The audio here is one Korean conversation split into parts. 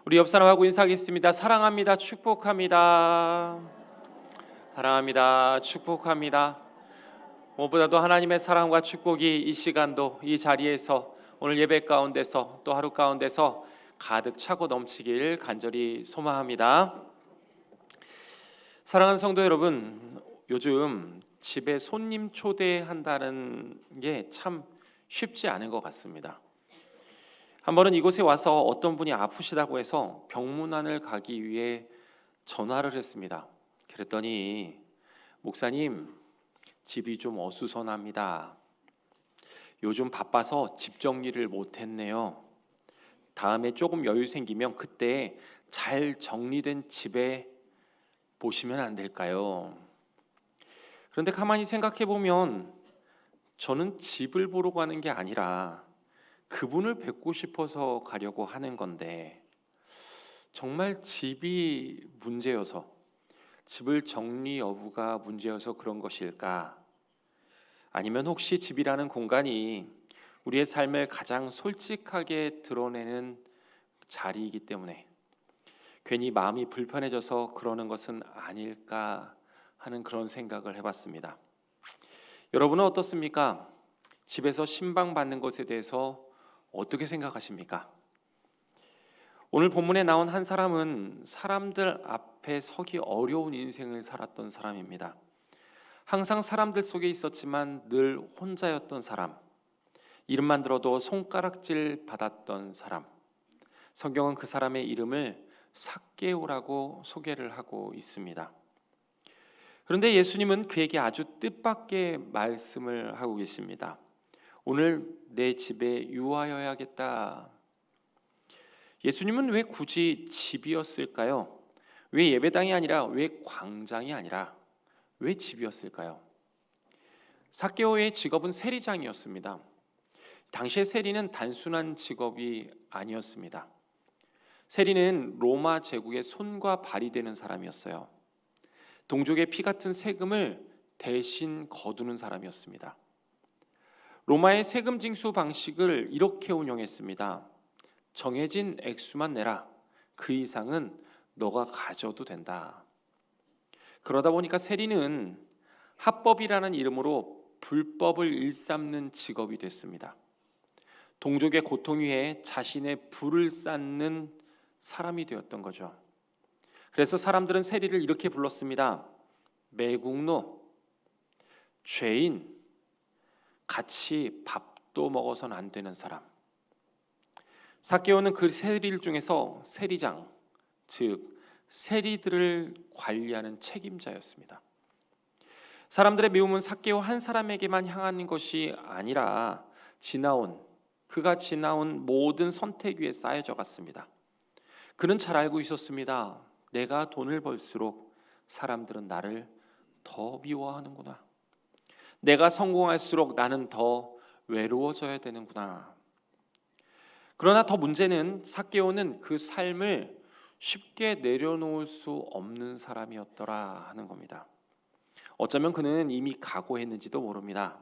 우리 옆 사람하고 인사하겠습니다. 사랑합니다. 축복합니다. 사랑합니다. 축복합니다. 무엇보다도 하나님의 사랑과 축복이 이 시간도 이 자리에서 오늘 예배 가운데서 또 하루 가운데서 가득 차고 넘치길 간절히 소망합니다. 사랑하는 성도 여러분, 요즘 집에 손님 초대한다는 게 참 쉽지 않은 것 같습니다. 한 번은 이곳에 와서 어떤 분이 아프시다고 해서 병문안을 가기 위해 전화를 했습니다. 그랬더니 목사님, 집이 좀 어수선합니다. 요즘 바빠서 집 정리를 못했네요. 다음에 조금 여유 생기면 그때 잘 정리된 집에 보시면 안 될까요? 그런데 가만히 생각해 보면 저는 집을 보러 가는 게 아니라 그분을 뵙고 싶어서 가려고 하는 건데, 정말 집이 문제여서, 집을 정리 여부가 문제여서 그런 것일까? 아니면 혹시 집이라는 공간이 우리의 삶을 가장 솔직하게 드러내는 자리이기 때문에 괜히 마음이 불편해져서 그러는 것은 아닐까 하는 그런 생각을 해봤습니다. 여러분은 어떻습니까? 집에서 신방받는 것에 대해서 어떻게 생각하십니까? 오늘 본문에 나온 한 사람은 사람들 앞에 서기 어려운 인생을 살았던 사람입니다. 항상 사람들 속에 있었지만 늘 혼자였던 사람, 이름만 들어도 손가락질 받았던 사람. 성경은 그 사람의 이름을 삭개오라고 소개를 하고 있습니다. 그런데 예수님은 그에게 아주 뜻밖의 말씀을 하고 계십니다. 오늘 내 집에 유하여야겠다. 예수님은 왜 굳이 집이었을까요? 왜 예배당이 아니라, 왜 광장이 아니라 왜 집이었을까요? 삭개오의 직업은 세리장이었습니다. 당시의 세리는 단순한 직업이 아니었습니다. 세리는 로마 제국의 손과 발이 되는 사람이었어요. 동족의 피 같은 세금을 대신 거두는 사람이었습니다. 로마의 세금 징수 방식을 이렇게 운영했습니다. 정해진 액수만 내라. 그 이상은 너가 가져도 된다. 그러다 보니까 세리는 합법이라는 이름으로 불법을 일삼는 직업이 됐습니다. 동족의 고통 위에 자신의 불을 쌓는 사람이 되었던 거죠. 그래서 사람들은 세리를 이렇게 불렀습니다. 매국노, 죄인, 같이 밥도 먹어서는 안 되는 사람. 삭개오는 그 세리들 중에서 세리장, 즉 세리들을 관리하는 책임자였습니다. 사람들의 미움은 삭개오 한 사람에게만 향하는 것이 아니라 그가 지나온 모든 선택 위에 쌓여져 갔습니다. 그는 잘 알고 있었습니다. 내가 돈을 벌수록 사람들은 나를 더 미워하는구나. 내가 성공할수록 나는 더 외로워져야 되는구나. 그러나 더 문제는 삭개오는 그 삶을 쉽게 내려놓을 수 없는 사람이었더라 하는 겁니다. 어쩌면 그는 이미 각오했는지도 모릅니다.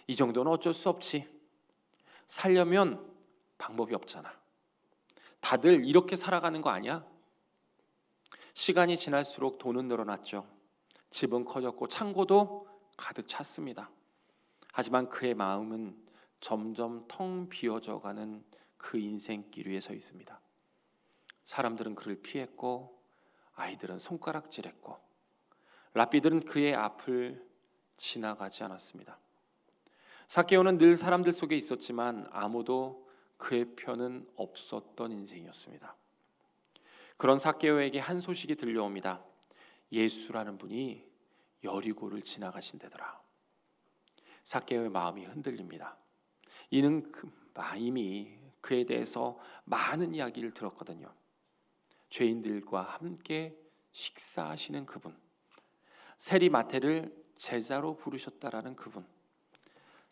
이 정도는 어쩔 수 없지. 살려면 방법이 없잖아. 다들 이렇게 살아가는 거 아니야? 시간이 지날수록 돈은 늘어났죠. 집은 커졌고 창고도 가득 찼습니다. 하지만 그의 마음은 점점 텅 비어져 가는 그 인생길 위에 서 있습니다. 사람들은 그를 피했고 아이들은 손가락질했고 랍비들은 그의 앞을 지나가지 않았습니다. 삭개오는 늘 사람들 속에 있었지만 아무도 그의 편은 없었던 인생이었습니다. 그런 삭개오에게 한 소식이 들려옵니다. 예수라는 분이 여리고를 지나가신다더라. 삭개오의 마음이 흔들립니다. 이는 이미 그에 대해서 많은 이야기를 들었거든요. 죄인들과 함께 식사하시는 그분, 세리 마태를 제자로 부르셨다라는 그분,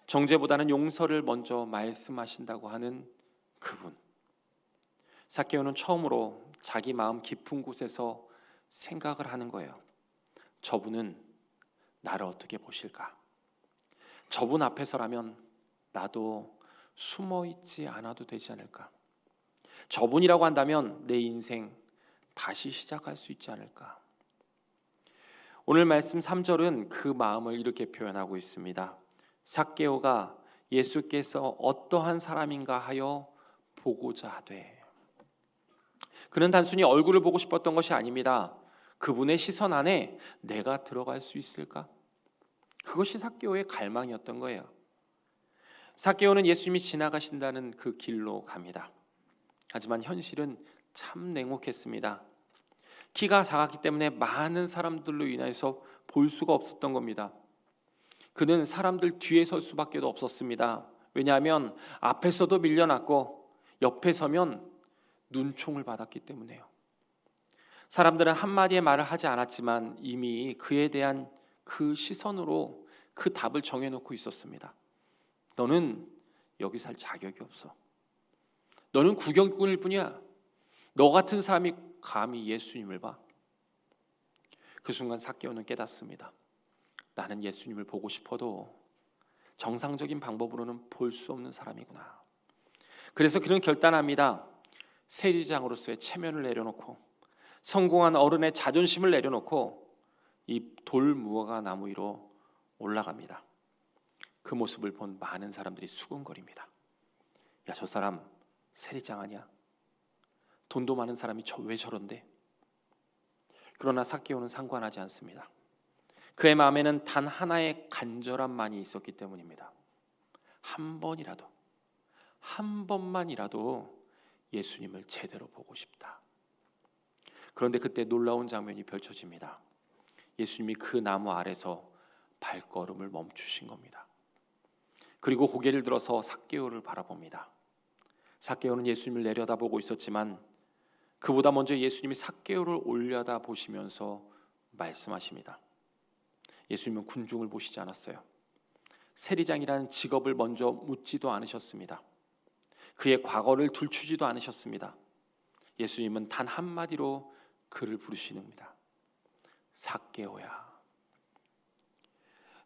정죄보다는 용서를 먼저 말씀하신다고 하는 그분. 삭개오는 처음으로 자기 마음 깊은 곳에서 생각을 하는 거예요. 저분은 나를 어떻게 보실까? 저분 앞에서라면 나도 숨어 있지 않아도 되지 않을까? 저분이라고 한다면 내 인생 다시 시작할 수 있지 않을까? 오늘 말씀 3절은 그 마음을 이렇게 표현하고 있습니다. 삭개오가 예수께서 어떠한 사람인가 하여 보고자 하되. 그는 단순히 얼굴을 보고 싶었던 것이 아닙니다. 그분의 시선 안에 내가 들어갈 수 있을까? 그것이 삭개오의 갈망이었던 거예요. 삭개오는 예수님이 지나가신다는 그 길로 갑니다. 하지만 현실은 참 냉혹했습니다. 키가 작았기 때문에 많은 사람들로 인해서 볼 수가 없었던 겁니다. 그는 사람들 뒤에 설 수밖에 없었습니다. 왜냐하면 앞에서도 밀려났고 옆에 서면 눈총을 받았기 때문에요. 사람들은 한마디의 말을 하지 않았지만 이미 그에 대한 그 시선으로 그 답을 정해놓고 있었습니다. 너는 여기 살 자격이 없어. 너는 구경꾼일 뿐이야. 너 같은 사람이 감히 예수님을 봐. 그 순간 삭개오는 깨닫습니다. 나는 예수님을 보고 싶어도 정상적인 방법으로는 볼 수 없는 사람이구나. 그래서 그는 결단합니다. 세리장으로서의 체면을 내려놓고 성공한 어른의 자존심을 내려놓고 이 돌무화과 나무 위로 올라갑니다. 그 모습을 본 많은 사람들이 수군거립니다. 야, 저 사람 세리장 아니야? 돈도 많은 사람이 왜 저런데? 그러나 삭개오는 상관하지 않습니다. 그의 마음에는 단 하나의 간절함만이 있었기 때문입니다. 한 번만이라도 예수님을 제대로 보고 싶다. 그런데 그때 놀라운 장면이 펼쳐집니다. 예수님이 그 나무 아래서 발걸음을 멈추신 겁니다. 그리고 고개를 들어서 삭개오를 바라봅니다. 삭개오는 예수님을 내려다보고 있었지만 그보다 먼저 예수님이 삭개오를 올려다보시면서 말씀하십니다. 예수님은 군중을 보시지 않았어요. 세리장이라는 직업을 먼저 묻지도 않으셨습니다. 그의 과거를 들추지도 않으셨습니다. 예수님은 단 한마디로 그를 부르시는입니다. 삭개오야.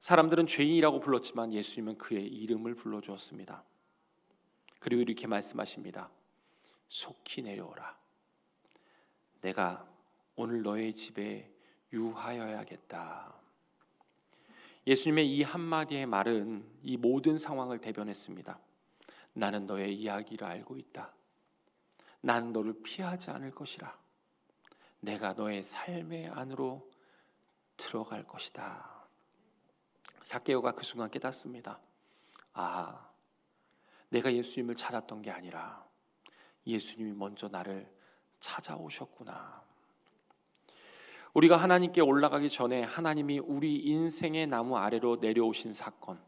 사람들은 죄인이라고 불렀지만 예수님은 그의 이름을 불러주었습니다. 그리고 이렇게 말씀하십니다. 속히 내려오라. 내가 오늘 너의 집에 유하여야겠다. 예수님의 이 한마디의 말은 이 모든 상황을 대변했습니다. 나는 너의 이야기를 알고 있다. 나는 너를 피하지 않을 것이라. 내가 너의 삶의 안으로 들어갈 것이다. 삭개오가 그 순간 깨닫습니다. 아, 내가 예수님을 찾았던 게 아니라 예수님이 먼저 나를 찾아오셨구나. 우리가 하나님께 올라가기 전에 하나님이 우리 인생의 나무 아래로 내려오신 사건.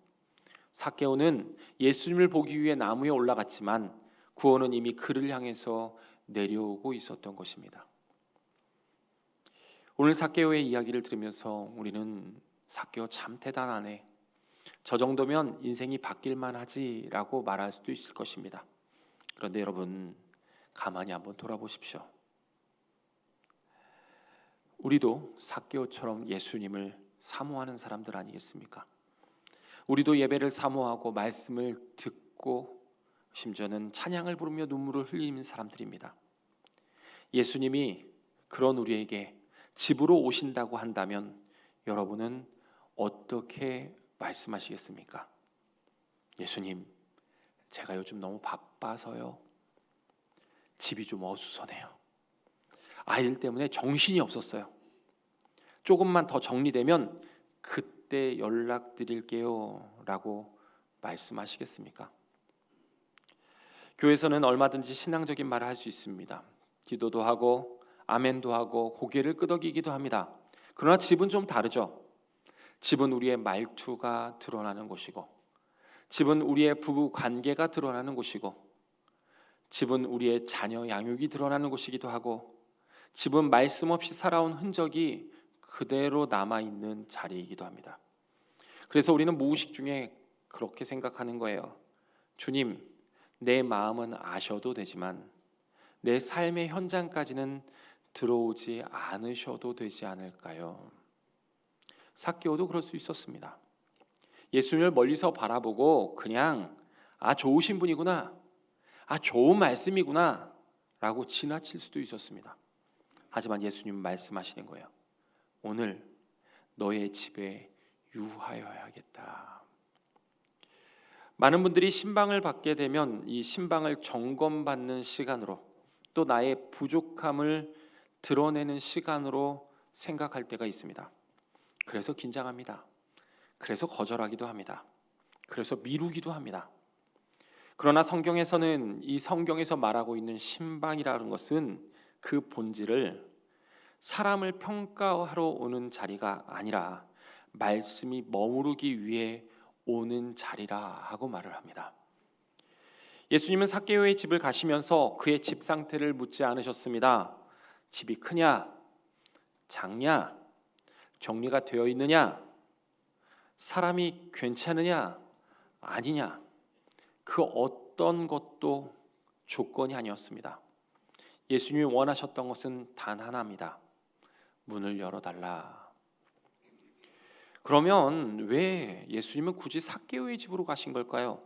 삭개오는 예수님을 보기 위해 나무에 올라갔지만 구원은 이미 그를 향해서 내려오고 있었던 것입니다. 오늘 삭개오의 이야기를 들으면서 우리는 삭개오 참 대단하네. 저 정도면 인생이 바뀔만 하지라고 말할 수도 있을 것입니다. 그런데 여러분 가만히 한번 돌아보십시오. 우리도 삭개오처럼 예수님을 사모하는 사람들 아니겠습니까? 우리도 예배를 사모하고 말씀을 듣고 심지어는 찬양을 부르며 눈물을 흘리는 사람들입니다. 예수님이 그런 우리에게 집으로 오신다고 한다면 여러분은 어떻게 말씀하시겠습니까? 예수님, 제가 요즘 너무 바빠서요. 집이 좀 어수선해요. 아이들 때문에 정신이 없었어요. 조금만 더 정리되면 그때 연락드릴게요 라고 말씀하시겠습니까? 교회에서는 얼마든지 신앙적인 말을 할 수 있습니다. 기도도 하고 아멘도 하고 고개를 끄덕이기도 합니다. 그러나 집은 좀 다르죠. 집은 우리의 말투가 드러나는 곳이고, 집은 우리의 부부 관계가 드러나는 곳이고, 집은 우리의 자녀 양육이 드러나는 곳이기도 하고, 집은 말씀 없이 살아온 흔적이 그대로 남아있는 자리이기도 합니다. 그래서 우리는 무의식 중에 그렇게 생각하는 거예요. 주님, 내 마음은 아셔도 되지만 내 삶의 현장까지는 들어오지 않으셔도 되지 않을까요? 삭개오도 그럴 수 있었습니다. 예수님을 멀리서 바라보고 그냥 좋으신 분이구나, 좋은 말씀이구나 라고 지나칠 수도 있었습니다. 하지만 예수님은 말씀하시는 거예요. 오늘 너의 집에 유하여야겠다. 많은 분들이 신방을 받게 되면 이 신방을 점검받는 시간으로, 또 나의 부족함을 드러내는 시간으로 생각할 때가 있습니다. 그래서 긴장합니다. 그래서 거절하기도 합니다. 그래서 미루기도 합니다. 그러나 성경에서는, 이 성경에서 말하고 있는 신방이라는 것은 그 본질을 사람을 평가하러 오는 자리가 아니라 말씀이 머무르기 위해 오는 자리라 하고 말을 합니다. 예수님은 삭개오의 집을 가시면서 그의 집 상태를 묻지 않으셨습니다. 집이 크냐, 작냐, 정리가 되어 있느냐, 사람이 괜찮으냐, 아니냐, 그 어떤 것도 조건이 아니었습니다. 예수님이 원하셨던 것은 단 하나입니다. 문을 열어달라. 그러면 왜 예수님은 굳이 삭개오의 집으로 가신 걸까요?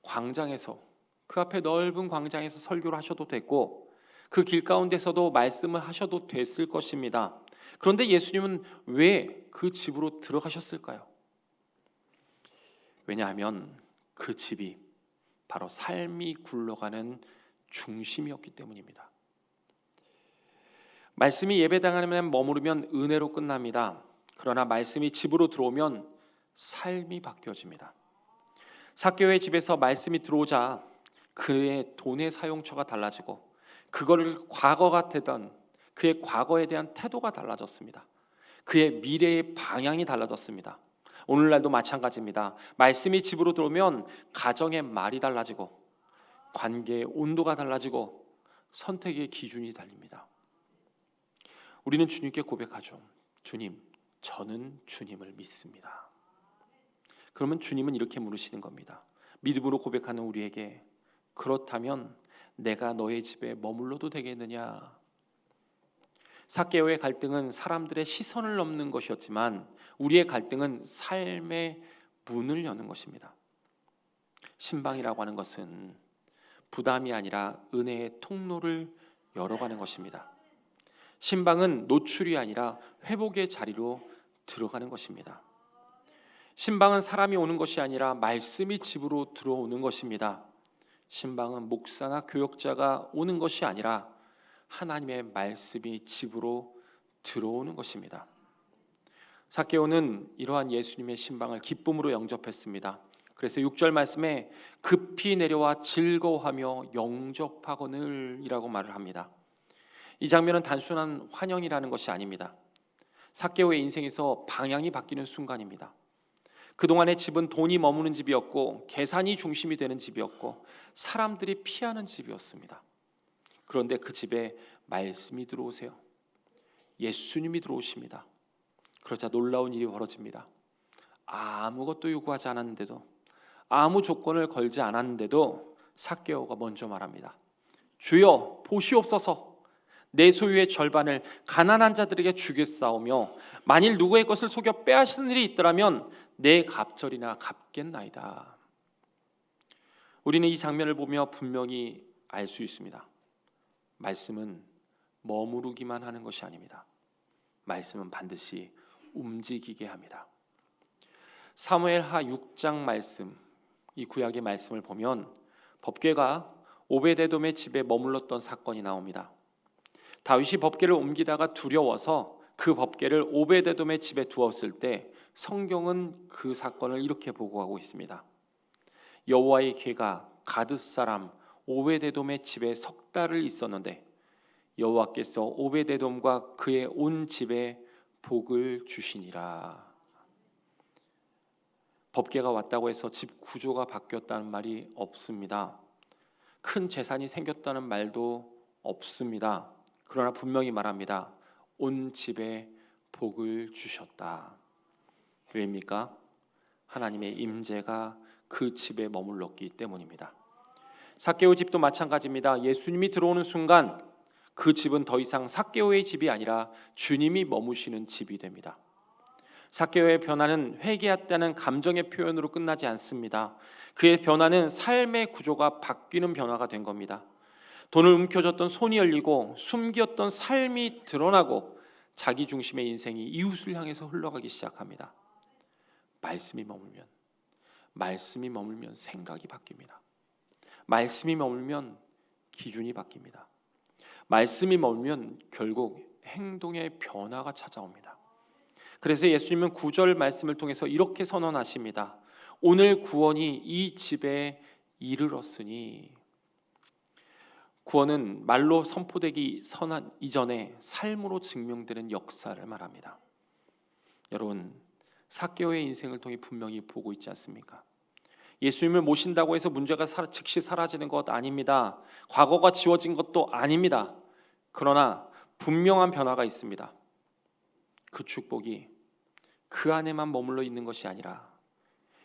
광장에서, 그 앞에 넓은 광장에서 설교를 하셔도 됐고 그 길 가운데서도 말씀을 하셔도 됐을 것입니다. 그런데 예수님은 왜 그 집으로 들어가셨을까요? 왜냐하면 그 집이 바로 삶이 굴러가는 중심이었기 때문입니다. 말씀이 예배당에 머무르면 은혜로 끝납니다. 그러나 말씀이 집으로 들어오면 삶이 바뀌어집니다. 삭개오의 집에서 말씀이 들어오자 그의 돈의 사용처가 달라지고, 그거를 과거가 되던 그의 과거에 대한 태도가 달라졌습니다. 그의 미래의 방향이 달라졌습니다. 오늘날도 마찬가지입니다. 말씀이 집으로 들어오면 가정의 말이 달라지고, 관계의 온도가 달라지고, 선택의 기준이 달립니다. 우리는 주님께 고백하죠. 주님, 저는 주님을 믿습니다. 그러면 주님은 이렇게 물으시는 겁니다. 믿음으로 고백하는 우리에게, 그렇다면 내가 너의 집에 머물러도 되겠느냐? 삭개오의 갈등은 사람들의 시선을 넘는 것이었지만 우리의 갈등은 삶의 문을 여는 것입니다. 신방이라고 하는 것은 부담이 아니라 은혜의 통로를 열어가는 것입니다. 신방은 노출이 아니라 회복의 자리로 들어가는 것입니다. 신방은 사람이 오는 것이 아니라 말씀이 집으로 들어오는 것입니다. 신방은 목사나 교역자가 오는 것이 아니라 하나님의 말씀이 집으로 들어오는 것입니다. 삭개오는 이러한 예수님의 신방을 기쁨으로 영접했습니다. 그래서 6절 말씀에 급히 내려와 즐거워하며 영접하거늘 이라고 말을 합니다. 이 장면은 단순한 환영이라는 것이 아닙니다. 삭개오의 인생에서 방향이 바뀌는 순간입니다. 그동안의 집은 돈이 머무는 집이었고 계산이 중심이 되는 집이었고 사람들이 피하는 집이었습니다. 그런데 그 집에 말씀이 들어오세요. 예수님이 들어오십니다. 그러자 놀라운 일이 벌어집니다. 아무것도 요구하지 않았는데도, 아무 조건을 걸지 않았는데도 삭개오가 먼저 말합니다. 주여 보시옵소서, 내 소유의 절반을 가난한 자들에게 주겠사오며 만일 누구의 것을 속여 빼앗는 일이 있더라면 내 갑절이나 갚겠나이다. 우리는 이 장면을 보며 분명히 알 수 있습니다. 말씀은 머무르기만 하는 것이 아닙니다. 말씀은 반드시 움직이게 합니다. 사무엘하 6장 말씀, 이 구약의 말씀을 보면 법궤가 오베데돔의 집에 머물렀던 사건이 나옵니다. 다윗이 법궤를 옮기다가 두려워서 그 법궤를 오베데돔의 집에 두었을 때 성경은 그 사건을 이렇게 보고하고 있습니다. 여호와의 궤가 가드 사람 오베데돔의 집에 석 달을 있었는데 여호와께서 오베데돔과 그의 온 집에 복을 주시니라. 법궤가 왔다고 해서 집 구조가 바뀌었다는 말이 없습니다. 큰 재산이 생겼다는 말도 없습니다. 그러나 분명히 말합니다. 온 집에 복을 주셨다. 왜입니까? 하나님의 임재가 그 집에 머물렀기 때문입니다. 삭개오 집도 마찬가지입니다. 예수님이 들어오는 순간 그 집은 더 이상 삭개오의 집이 아니라 주님이 머무시는 집이 됩니다. 삭개오의 변화는 회개했다는 감정의 표현으로 끝나지 않습니다. 그의 변화는 삶의 구조가 바뀌는 변화가 된 겁니다. 돈을 움켜쥐었던 손이 열리고 숨겼던 삶이 드러나고 자기 중심의 인생이 이웃을 향해서 흘러가기 시작합니다. 말씀이 머물면 생각이 바뀝니다. 말씀이 머물면 기준이 바뀝니다. 말씀이 머물면 결국 행동의 변화가 찾아옵니다. 그래서 예수님은 9절 말씀을 통해서 이렇게 선언하십니다. 오늘 구원이 이 집에 이르렀으니, 구원은 말로 선포되기 선한 이전에 삶으로 증명되는 역사를 말합니다. 여러분, 삭개오의 인생을 통해 분명히 보고 있지 않습니까? 예수님을 모신다고 해서 문제가 즉시 사라지는 것 아닙니다. 과거가 지워진 것도 아닙니다. 그러나 분명한 변화가 있습니다. 그 축복이 그 안에만 머물러 있는 것이 아니라,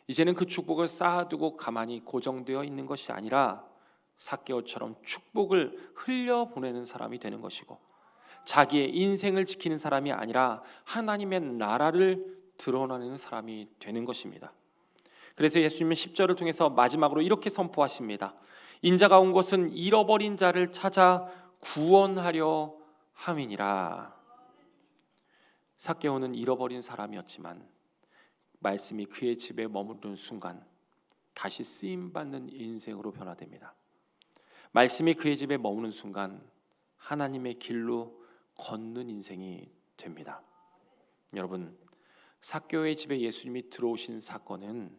이제는 그 축복을 쌓아두고 가만히 고정되어 있는 것이 아니라 삭개오처럼 축복을 흘려보내는 사람이 되는 것이고, 자기의 인생을 지키는 사람이 아니라 하나님의 나라를 드러내는 사람이 되는 것입니다. 그래서 예수님은 10절을 통해서 마지막으로 이렇게 선포하십니다. 인자가 온 것은 잃어버린 자를 찾아 구원하려 함이니라. 삭개오는 잃어버린 사람이었지만 말씀이 그의 집에 머무르는 순간 다시 쓰임받는 인생으로 변화됩니다. 말씀이 그의 집에 머무는 순간 하나님의 길로 걷는 인생이 됩니다. 여러분, 삭개오의 집에 예수님이 들어오신 사건은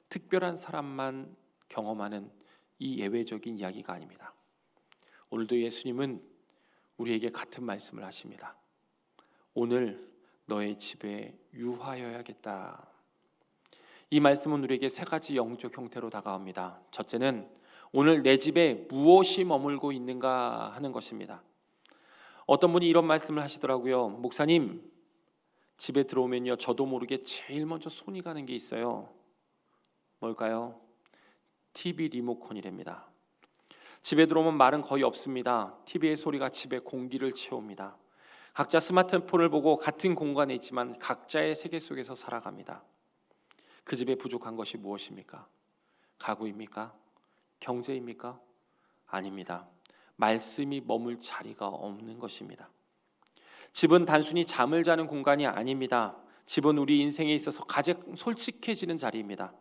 특별한 사람만 경험하는 이 예외적인 이야기가 아닙니다. 오늘도 예수님은 우리에게 같은 말씀을 하십니다. 오늘 너의 집에 유하여야겠다. 이 말씀은 우리에게 세 가지 영적 형태로 다가옵니다. 첫째는 오늘 내 집에 무엇이 머물고 있는가 하는 것입니다. 어떤 분이 이런 말씀을 하시더라고요. 목사님, 집에 들어오면요, 저도 모르게 제일 먼저 손이 가는 게 있어요. 뭘까요? TV 리모컨이랍니다. 집에 들어오면 말은 거의 없습니다. TV의 소리가 집의 공기를 채웁니다. 각자 스마트폰을 보고 같은 공간에 있지만 각자의 세계 속에서 살아갑니다. 그 집에 부족한 것이 무엇입니까? 가구입니까? 경제입니까? 아닙니다. 말씀이 머물 자리가 없는 것입니다. 집은 단순히 잠을 자는 공간이 아닙니다. 집은 우리 인생에 있어서 가장 솔직해지는 자리입니다.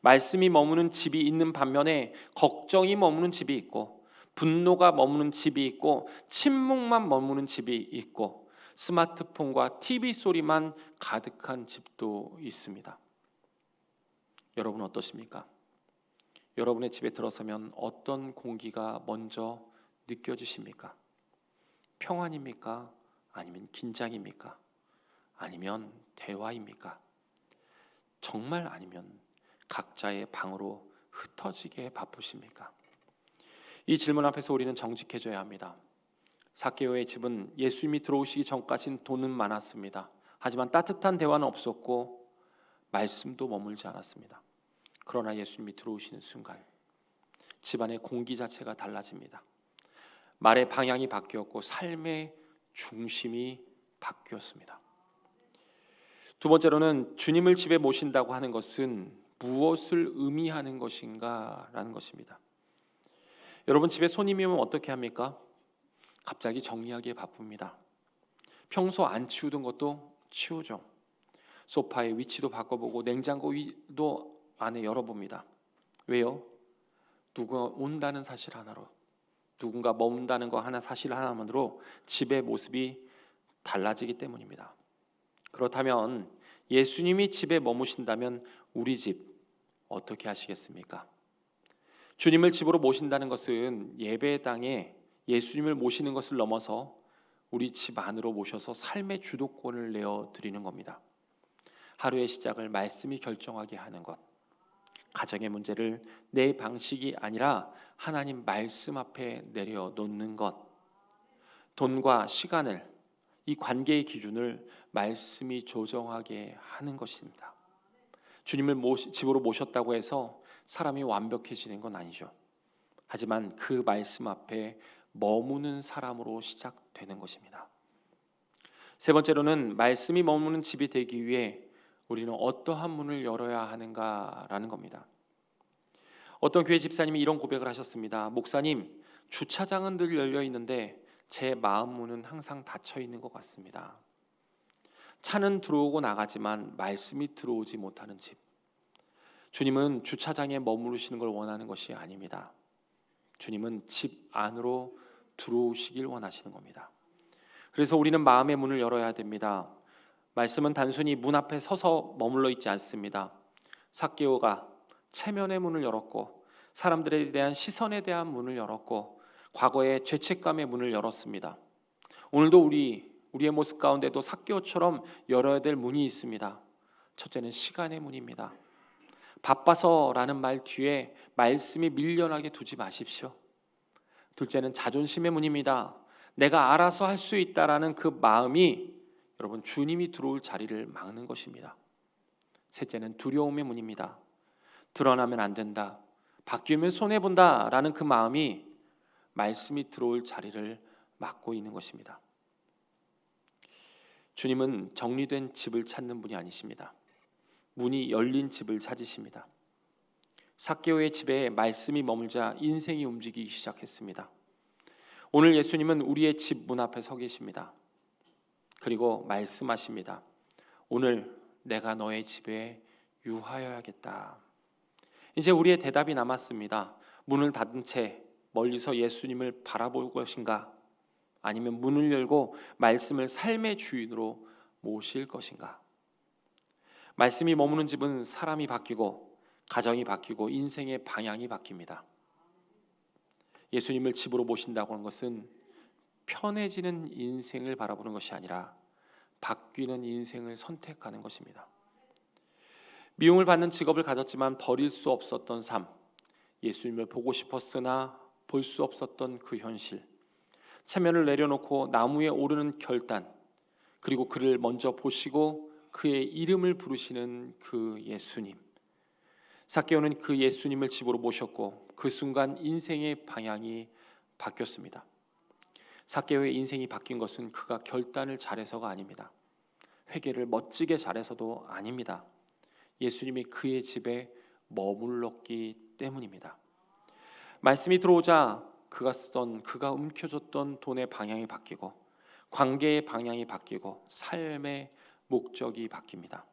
말씀이 머무는 집이 있는 반면에 걱정이 머무는 집이 있고, 분노가 머무는 집이 있고, 침묵만 머무는 집이 있고, 스마트폰과 TV 소리만 가득한 집도 있습니다. 여러분 어떠십니까? 여러분의 집에 들어서면 어떤 공기가 먼저 느껴지십니까? 평안입니까? 아니면 긴장입니까? 아니면 대화입니까? 정말 아니면 각자의 방으로 흩어지게 바쁘십니까? 이 질문 앞에서 우리는 정직해져야 합니다. 삭개오의 집은 예수님이 들어오시기 전까지는 돈은 많았습니다. 하지만 따뜻한 대화는 없었고 말씀도 머물지 않았습니다. 그러나 예수님이 들어오시는 순간 집안의 공기 자체가 달라집니다. 말의 방향이 바뀌었고 삶의 중심이 바뀌었습니다. 두 번째로는 주님을 집에 모신다고 하는 것은 무엇을 의미하는 것인가 라는 것입니다. 여러분, 집에 손님이 오면 어떻게 합니까? 갑자기 정리하기에 바쁩니다. 평소 안 치우던 것도 치우죠. 소파의 위치도 바꿔보고 냉장고 위도 안에 열어봅니다. 왜요? 누가 온다는 사실 하나로, 누군가 머문다는 거 하나, 사실 하나만으로 집의 모습이 달라지기 때문입니다. 그렇다면 예수님이 집에 머무신다면 우리 집 어떻게 하시겠습니까? 주님을 집으로 모신다는 것은 예배당에 예수님을 모시는 것을 넘어서 우리 집 안으로 모셔서 삶의 주도권을 내어드리는 겁니다. 하루의 시작을 말씀이 결정하게 하는 것, 가정의 문제를 내 방식이 아니라 하나님 말씀 앞에 내려놓는 것, 돈과 시간을, 이 관계의 기준을 말씀이 조정하게 하는 것입니다. 주님을 집으로 모셨다고 해서 사람이 완벽해지는 건 아니죠. 하지만 그 말씀 앞에 머무는 사람으로 시작되는 것입니다. 세 번째로는 말씀이 머무는 집이 되기 위해 우리는 어떠한 문을 열어야 하는가라는 겁니다. 어떤 교회 집사님이 이런 고백을 하셨습니다. 목사님, 주차장은 늘 열려 있는데 제 마음 문은 항상 닫혀 있는 것 같습니다. 차는 들어오고 나가지만 말씀이 들어오지 못하는 집. 주님은 주차장에 머무르시는 걸 원하는 것이 아닙니다. 주님은 집 안으로 들어오시길 원하시는 겁니다. 그래서 우리는 마음의 문을 열어야 됩니다. 말씀은 단순히 문 앞에 서서 머물러 있지 않습니다. 삭개오가 체면의 문을 열었고 사람들에 대한 시선에 대한 문을 열었고 과거의 죄책감의 문을 열었습니다. 오늘도 우리의 모습 가운데도 삭개오처럼 열어야 될 문이 있습니다. 첫째는 시간의 문입니다. 바빠서라는 말 뒤에 말씀이 밀려나게 두지 마십시오. 둘째는 자존심의 문입니다. 내가 알아서 할 수 있다라는 그 마음이 여러분 주님이 들어올 자리를 막는 것입니다. 셋째는 두려움의 문입니다. 드러나면 안 된다, 바뀌면 손해본다라는 그 마음이 말씀이 들어올 자리를 막고 있는 것입니다. 주님은 정리된 집을 찾는 분이 아니십니다. 문이 열린 집을 찾으십니다. 삭개오의 집에 말씀이 머물자 인생이 움직이기 시작했습니다. 오늘 예수님은 우리의 집 문 앞에 서 계십니다. 그리고 말씀하십니다. 오늘 내가 너의 집에 유하여야겠다. 이제 우리의 대답이 남았습니다. 문을 닫은 채 멀리서 예수님을 바라볼 것인가? 아니면 문을 열고 말씀을 삶의 주인으로 모실 것인가? 말씀이 머무는 집은 사람이 바뀌고 가정이 바뀌고 인생의 방향이 바뀝니다. 예수님을 집으로 모신다고 하는 것은 편해지는 인생을 바라보는 것이 아니라 바뀌는 인생을 선택하는 것입니다. 미움을 받는 직업을 가졌지만 버릴 수 없었던 삶, 예수님을 보고 싶었으나 볼 수 없었던 그 현실, 체면을 내려놓고 나무에 오르는 결단, 그리고 그를 먼저 보시고 그의 이름을 부르시는 그 예수님. 삭개오는 그 예수님을 집으로 모셨고 그 순간 인생의 방향이 바뀌었습니다. 삭개오의 인생이 바뀐 것은 그가 결단을 잘해서가 아닙니다. 회개를 멋지게 잘해서도 아닙니다. 예수님이 그의 집에 머물렀기 때문입니다. 말씀이 들어오자 그가 움켜줬던 돈의 방향이 바뀌고 관계의 방향이 바뀌고 삶의 목적이 바뀝니다.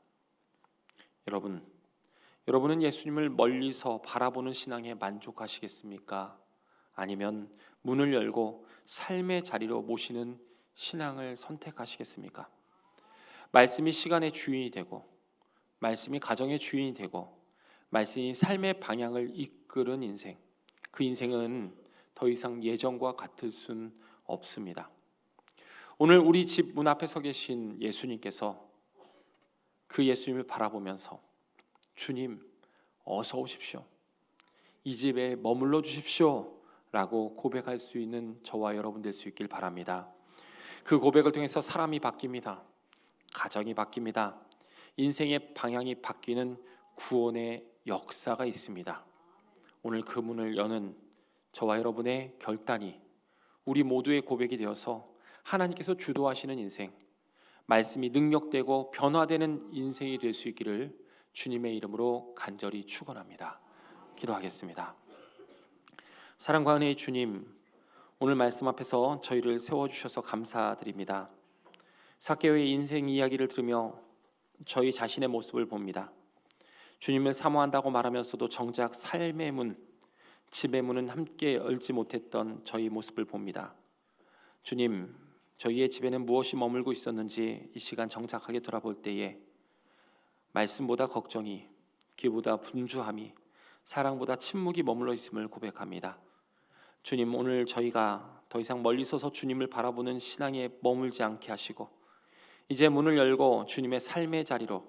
여러분은 예수님을 멀리서 바라보는 신앙에 만족하시겠습니까? 아니면 문을 열고 삶의 자리로 모시는 신앙을 선택하시겠습니까? 말씀이 시간의 주인이 되고 말씀이 가정의 주인이 되고 말씀이 삶의 방향을 이끄는 인생, 그 인생은 더 이상 예전과 같을 순 없습니다. 오늘 우리 집 문 앞에 서 계신 예수님께서 그 예수님을 바라보면서 주님 어서 오십시오, 이 집에 머물러 주십시오 라고 고백할 수 있는 저와 여러분 될 수 있길 바랍니다. 그 고백을 통해서 사람이 바뀝니다. 가정이 바뀝니다. 인생의 방향이 바뀌는 구원의 역사가 있습니다. 오늘 그 문을 여는 저와 여러분의 결단이 우리 모두의 고백이 되어서 하나님께서 주도하시는 인생, 말씀이 능력되고 변화되는 인생이 될 수 있기를 주님의 이름으로 간절히 축원합니다. 기도하겠습니다. 사랑과 은혜의 주님, 오늘 말씀 앞에서 저희를 세워주셔서 감사드립니다. 삭개오의 인생 이야기를 들으며 저희 자신의 모습을 봅니다. 주님을 사모한다고 말하면서도 정작 삶의 문, 집의 문은 함께 열지 못했던 저희 모습을 봅니다. 주님, 저희의 집에는 무엇이 머물고 있었는지 이 시간 정착하게 돌아볼 때에 말씀보다 걱정이, 기보다 분주함이, 사랑보다 침묵이 머물러 있음을 고백합니다. 주님, 오늘 저희가 더 이상 멀리 서서 주님을 바라보는 신앙에 머물지 않게 하시고 이제 문을 열고 주님의 삶의 자리로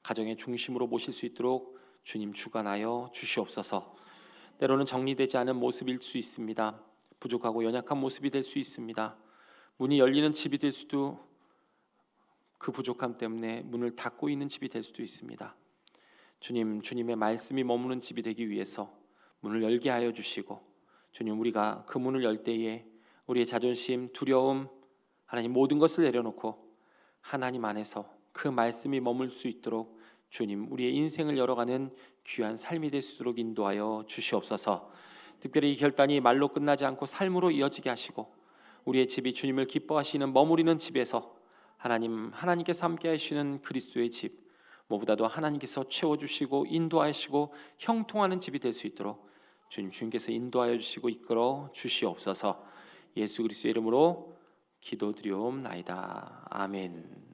가정의 중심으로 모실 수 있도록 주님 주관하여 주시옵소서. 때로는 정리되지 않은 모습일 수 있습니다. 부족하고 연약한 모습이 될 수 있습니다. 문이 열리는 집이 될 수도, 그 부족함 때문에 문을 닫고 있는 집이 될 수도 있습니다. 주님, 주님의 말씀이 머무는 집이 되기 위해서 문을 열게 하여 주시고, 주님, 우리가 그 문을 열 때에 우리의 자존심, 두려움, 하나님 모든 것을 내려놓고 하나님 안에서 그 말씀이 머물 수 있도록 주님, 우리의 인생을 열어가는 귀한 삶이 될 수 있도록 인도하여 주시옵소서. 특별히 이 결단이 말로 끝나지 않고 삶으로 이어지게 하시고 우리의 집이 주님을 기뻐하시는 머무리는 집에서 하나님께서 함께 하시는 그리스도의 집, 무엇보다도 하나님께서 채워주시고 인도하시고 형통하는 집이 될 수 있도록 주님께서 인도하여 주시고 이끌어 주시옵소서. 예수 그리스도의 이름으로 기도드리옵나이다. 아멘.